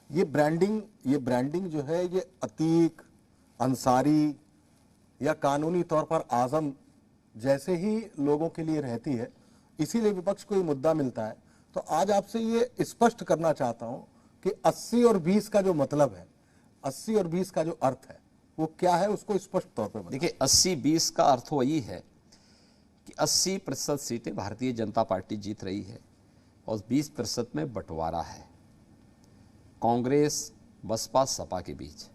ये ब्रांडिंग जो है ये अतीक, अंसारी या कानूनी तौर पर आजम जैसे ही लोगों के लिए रहती है, इसीलिए विपक्ष को ये मुद्दा मिलता है। तो आज आपसे ये स्पष्ट करना चाहता हूं कि 80 और 20 का जो मतलब है, 80 और 20 का जो अर्थ है वो क्या है, उसको स्पष्ट तौर पर बताइए। देखिए 80-20 का अर्थ वही है कि 80% सीटें भारतीय जनता पार्टी जीत रही है और 20% में बंटवारा है कांग्रेस, बसपा, सपा के बीच।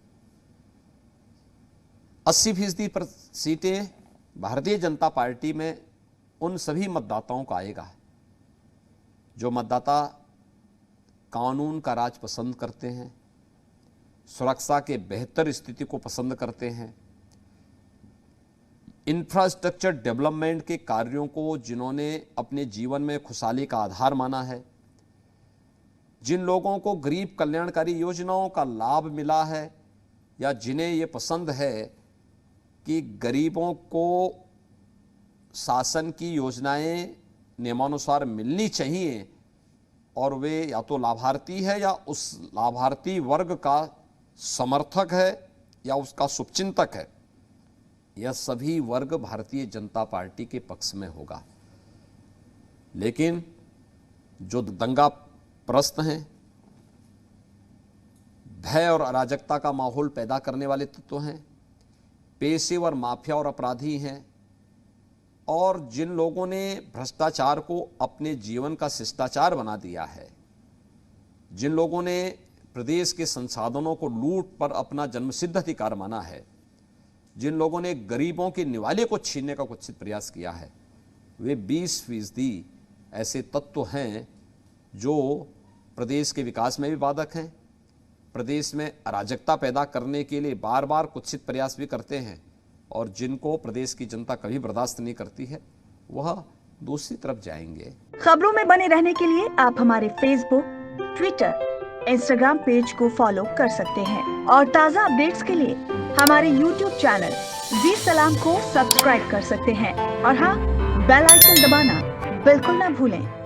80% सीटें भारतीय जनता पार्टी में उन सभी मतदाताओं का आएगा जो मतदाता कानून का राज पसंद करते हैं, सुरक्षा के बेहतर स्थिति को पसंद करते हैं, इंफ्रास्ट्रक्चर डेवलपमेंट के कार्यों को जिन्होंने अपने जीवन में खुशहाली का आधार माना है, जिन लोगों को गरीब कल्याणकारी योजनाओं का लाभ मिला है या जिन्हें ये पसंद है कि गरीबों को शासन की योजनाएं नियमानुसार मिलनी चाहिए और वे या तो लाभार्थी है या उस लाभार्थी वर्ग का समर्थक है या उसका शुभचिंतक है, यह सभी वर्ग भारतीय जनता पार्टी के पक्ष में होगा। लेकिन जो दंगा प्रस्त हैं, भय और अराजकता का माहौल पैदा करने वाले तत्व हैं, पेशेवर माफिया और अपराधी हैं और जिन लोगों ने भ्रष्टाचार को अपने जीवन का शिष्टाचार बना दिया है, जिन लोगों ने प्रदेश के संसाधनों को लूट पर अपना जन्मसिद्ध अधिकार माना है, जिन लोगों ने गरीबों के निवाले को छीनने का कुत्सित प्रयास किया है, वे 20% ऐसे तत्व हैं जो प्रदेश के विकास में भी बाधक हैं, प्रदेश में अराजकता पैदा करने के लिए बार बार कुत्सित प्रयास भी करते हैं और जिनको प्रदेश की जनता कभी बर्दाश्त नहीं करती है, वह दूसरी तरफ जाएंगे। खबरों में बने रहने के लिए आप हमारे फेसबुक, ट्विटर, इंस्टाग्राम पेज को फॉलो कर सकते हैं और ताज़ा अपडेट्स के लिए हमारे यूट्यूब चैनल जी सलाम को सब्सक्राइब कर सकते हैं और हाँ, बेल आइकन दबाना बिल्कुल ना भूलें।